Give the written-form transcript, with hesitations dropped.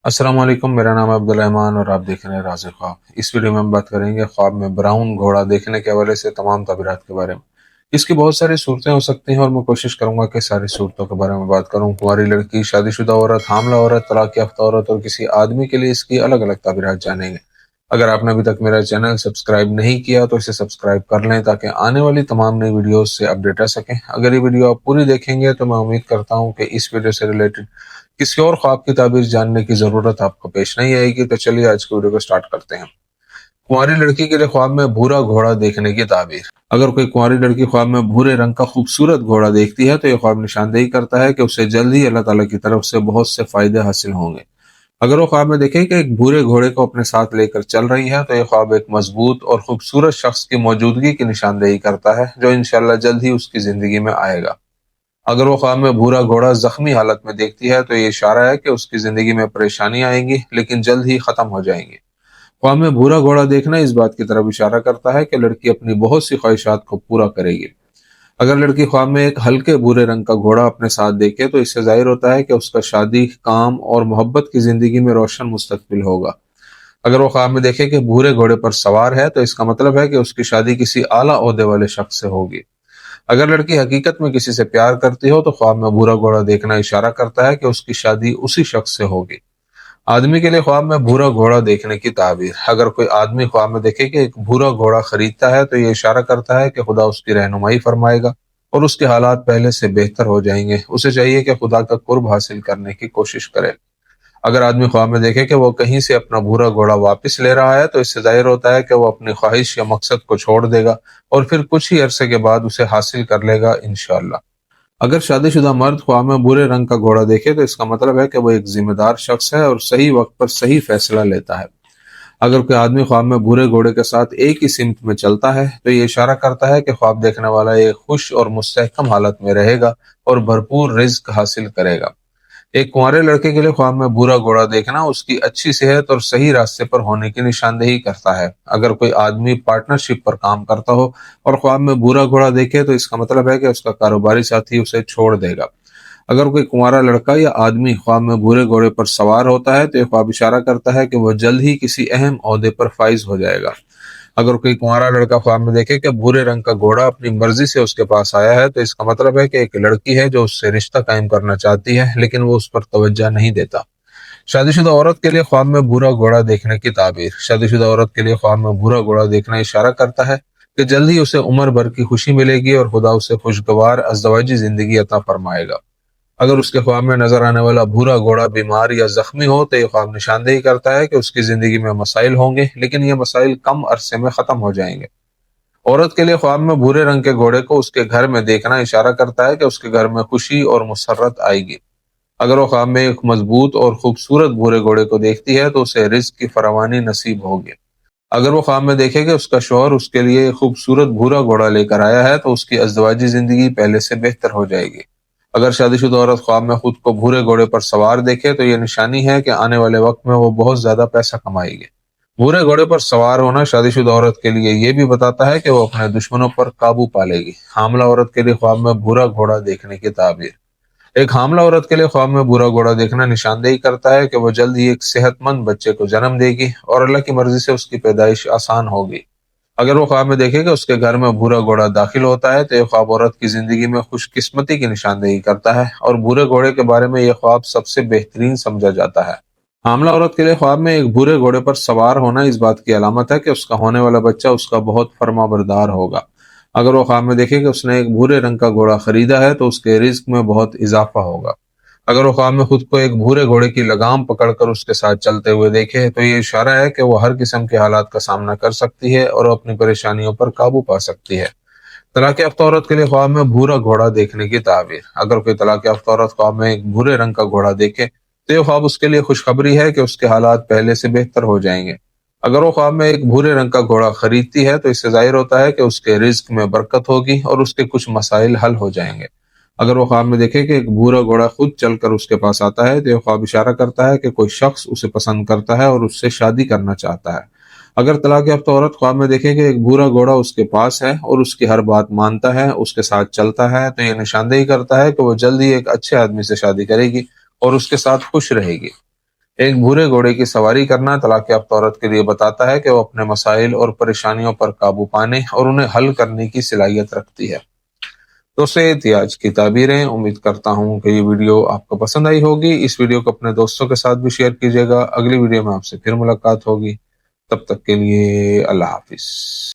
अस्सलाम वालेकुम। मेरा नाम है अब्दुल रहमान और आप देख रहे हैं राज़ ख्वाब। इस वीडियो में हम बात करेंगे ख्वाब में ब्राउन घोड़ा देखने के हवाले से तमाम तबीरात के बारे में। इसकी बहुत सारी सूरतें हो सकती हैं और मैं कोशिश करूंगा कि सारी सूरतों के बारे में बात करूं। कुंवारी लड़की, शादीशुदा औरत, हामला औरत, तलाक याफ्ता औरत और किसी आदमी के लिए इसकी अलग अलग तबीरात जानेंगे। अगर आपने अभी तक मेरा चैनल सब्सक्राइब नहीं किया तो इसे सब्सक्राइब कर लें ताकि आने वाली तमाम नई वीडियोस से अपडेट रह सकें। अगर ये वीडियो आप पूरी देखेंगे तो मैं उम्मीद करता हूं कि इस वीडियो से रिलेटेड किसी और ख्वाब की ताबीर जानने की जरूरत आपको पेश नहीं आएगी। तो चलिए आज की वीडियो को स्टार्ट करते हैं। कुंवारी लड़की के लिए ख्वाब में भूरा घोड़ा देखने की ताबीर। अगर कोई कुंवारी लड़की ख्वाब में भूरे रंग का खूबसूरत घोड़ा देखती है तो यह ख्वाब निशानदेही करता है कि उसे जल्द ही अल्लाह ताला की तरफ से बहुत से फायदे हासिल होंगे। अगर वो ख्वाब में देखे कि एक भूरे घोड़े को अपने साथ लेकर चल रही है तो यह ख्वाब एक मजबूत और खूबसूरत शख्स की मौजूदगी की निशानदेही करता है जो इंशाल्लाह जल्द ही उसकी जिंदगी में आएगा। अगर वो ख्वाब में भूरा घोड़ा जख्मी हालत में देखती है तो ये इशारा है कि उसकी जिंदगी में परेशानी आएंगी लेकिन जल्द ही खत्म हो जाएंगी। ख्वाब में भूरा घोड़ा देखना इस बात की तरफ इशारा करता है कि लड़की अपनी बहुत सी ख्वाहिशात को पूरा करेगी। अगर लड़की ख्वाब में एक हल्के भूरे रंग का घोड़ा अपने साथ देखे तो इससे जाहिर होता है कि उसका शादी, काम और मोहब्बत की जिंदगी में रोशन मुस्तकबिल होगा। अगर वो ख्वाब में देखे कि भूरे घोड़े पर सवार है तो इसका मतलब है कि उसकी शादी किसी आला ओहदे वाले शख्स से होगी। अगर लड़की हकीकत में किसी से प्यार करती हो तो ख्वाब में भूरा घोड़ा देखना इशारा करता है कि उसकी शादी उसी शख्स से होगी। आदमी के लिए ख्वाब में भूरा घोड़ा देखने की ताबीर। अगर कोई आदमी ख्वाब में देखे कि एक भूरा घोड़ा खरीदता है तो ये इशारा करता है कि खुदा उसकी रहनुमाई फरमाएगा और उसके हालात पहले से बेहतर हो जाएंगे। उसे चाहिए कि खुदा का कुर्ब हासिल करने की कोशिश करे। अगर आदमी ख्वाब में देखे कि वो कहीं से अपना भूरा घोड़ा वापस ले रहा है तो इससे जाहिर होता है कि वो अपनी ख्वाहिश या मकसद को छोड़ देगा और फिर कुछ ही अरसे के बाद उसे हासिल कर लेगा इंशाअल्लाह। अगर शादीशुदा मर्द ख्वाब में भूरे रंग का घोड़ा देखे तो इसका मतलब है कि वो एक जिम्मेदार शख्स है और सही वक्त पर सही फैसला लेता है। अगर कोई आदमी ख्वाब में भूरे घोड़े के साथ एक ही सिमत में चलता है तो ये इशारा करता है कि ख्वाब देखने वाला एक खुश और मुस्तहकम हालत में रहेगा और भरपूर रिज्क हासिल करेगा। एक कुंवारे लड़के के लिए ख्वाब में भूरा घोड़ा देखना उसकी अच्छी सेहत और सही रास्ते पर होने की निशानदेही करता है। अगर कोई आदमी पार्टनरशिप पर काम करता हो और ख्वाब में भूरा घोड़ा देखे तो इसका मतलब है कि उसका कारोबारी साथी उसे छोड़ देगा। अगर कोई कुंवारा लड़का या आदमी ख्वाब में भूरे घोड़े पर सवार होता है तो यह ख्वाब इशारा करता है कि वह जल्द ही किसी अहम ओहदे पर फाइज हो जाएगा। अगर कोई कुंवारा लड़का ख्वाब में देखे कि भूरे रंग का घोड़ा अपनी मर्जी से उसके पास आया है तो इसका मतलब है कि एक लड़की है जो उससे रिश्ता कायम करना चाहती है लेकिन वो उस पर तवज्जो नहीं देता। शादीशुदा औरत के लिए ख्वाब में भूरा घोड़ा देखने की ताबीर। शादीशुदा औरत के लिए ख्वाब में भूरा घोड़ा देखना इशारा करता है कि जल्द ही उसे उम्र भर की खुशी मिलेगी और खुदा उसे खुशगवार अज़दवाजी जिंदगी अता फरमाएगा। अगर उसके ख्वाब में नजर आने वाला भूरा घोड़ा बीमार या जख्मी हो तो यह ख्वाब निशानदेही करता है कि उसकी जिंदगी में मसाइल होंगे लेकिन ये मसाइल कम अरसे में खत्म हो जाएंगे। औरत के लिए ख्वाब में भूरे रंग के घोड़े को उसके घर में देखना इशारा करता है कि उसके घर में खुशी और मुसर्रत आएगी। अगर वो ख्वाब में एक मजबूत और खूबसूरत भूरे घोड़े को देखती है तो उसे रिज्क की फरावानी नसीब होगी। अगर वो ख्वाब में देखे कि उसका शौहर उसके लिए एक खूबसूरत भूरा घोड़ा लेकर आया है तो उसकी अज़दवाजी जिंदगी पहले से बेहतर हो जाएगी। अगर शादीशुदा औरत ख्वाब में खुद को भूरे घोड़े पर सवार देखे तो यह निशानी है कि आने वाले वक्त में वो बहुत ज्यादा पैसा कमाएगी। भूरे घोड़े पर सवार होना शादीशुदा औरत के लिए ये भी बताता है कि वो अपने दुश्मनों पर काबू पालेगी। हामला औरत के लिए ख्वाब में भूरा घोड़ा देखने की ताबीर। एक हामला औरत के लिए ख्वाब में भूरा घोड़ा देखना निशानदेही करता है कि वो जल्द ही एक सेहतमंद बच्चे को जन्म देगी और अल्लाह की मर्जी से उसकी पैदाइश आसान होगी। अगर वो ख्वाब में देखे कि उसके घर में भूरा घोड़ा दाखिल होता है तो यह ख्वाब औरत की जिंदगी में खुशकिस्मती की निशानदेही करता है और भूरे घोड़े के बारे में यह ख्वाब सबसे बेहतरीन समझा जाता है। हामला औरत के लिए ख्वाब में एक भूरे घोड़े पर सवार होना इस बात की अलामत है कि उसका होने वाला बच्चा उसका बहुत फर्माबरदार होगा। अगर वो ख्वाब में देखे कि उसने एक भूरे रंग का घोड़ा खरीदा है तो उसके रिस्क में बहुत इजाफा होगा। अगर वो ख्वाब में खुद को एक भूरे घोड़े की लगाम पकड़कर उसके साथ चलते हुए देखे तो ये इशारा है कि वो हर किस्म के हालात का सामना कर सकती है और अपनी परेशानियों पर काबू पा सकती है। तलाक याफ्ता औरत के लिए ख्वाब में भूरा घोड़ा देखने की ताबीर। अगर कोई तलाक याफ्ता औरत ख्वाब में एक भूरे रंग का घोड़ा देखे तो ये ख्वाब उसके लिए खुशखबरी है कि उसके हालात पहले से बेहतर हो जाएंगे। अगर वो ख्वाब में एक भूरे रंग का घोड़ा खरीदती है तो इससे जाहिर होता है कि उसके रिज्क में बरकत होगी और उसके कुछ मसाइल हल हो जाएंगे। अगर वो ख्वाब में देखे कि एक भूरा घोड़ा खुद चलकर उसके पास आता है तो यह ख्वाब इशारा करता है कि कोई शख्स उसे पसंद करता है और उससे शादी करना चाहता है। अगर तलाक याफ्ता औरत ख्वाब में देखे कि एक भूरा घोड़ा उसके पास है और उसकी हर बात मानता है, उसके साथ चलता है, तो यह निशानदेही करता है कि वो जल्द ही एक अच्छे आदमी से शादी करेगी और उसके साथ खुश रहेगी। ایک بھورے گھوڑے کی سواری کرنا طلاق یافتہ عورت کے لیے بتاتا ہے کہ وہ اپنے مسائل اور پریشانیوں پر قابو پانے اور انہیں حل کرنے کی صلاحیت رکھتی ہے۔ تو سے تھی آج کی تعبیریں۔ امید کرتا ہوں کہ یہ ویڈیو آپ کو پسند آئی ہوگی۔ اس ویڈیو کو اپنے دوستوں کے ساتھ بھی شیئر کیجیے گا۔ اگلی ویڈیو میں آپ سے پھر ملاقات ہوگی، تب تک کے لیے اللہ حافظ۔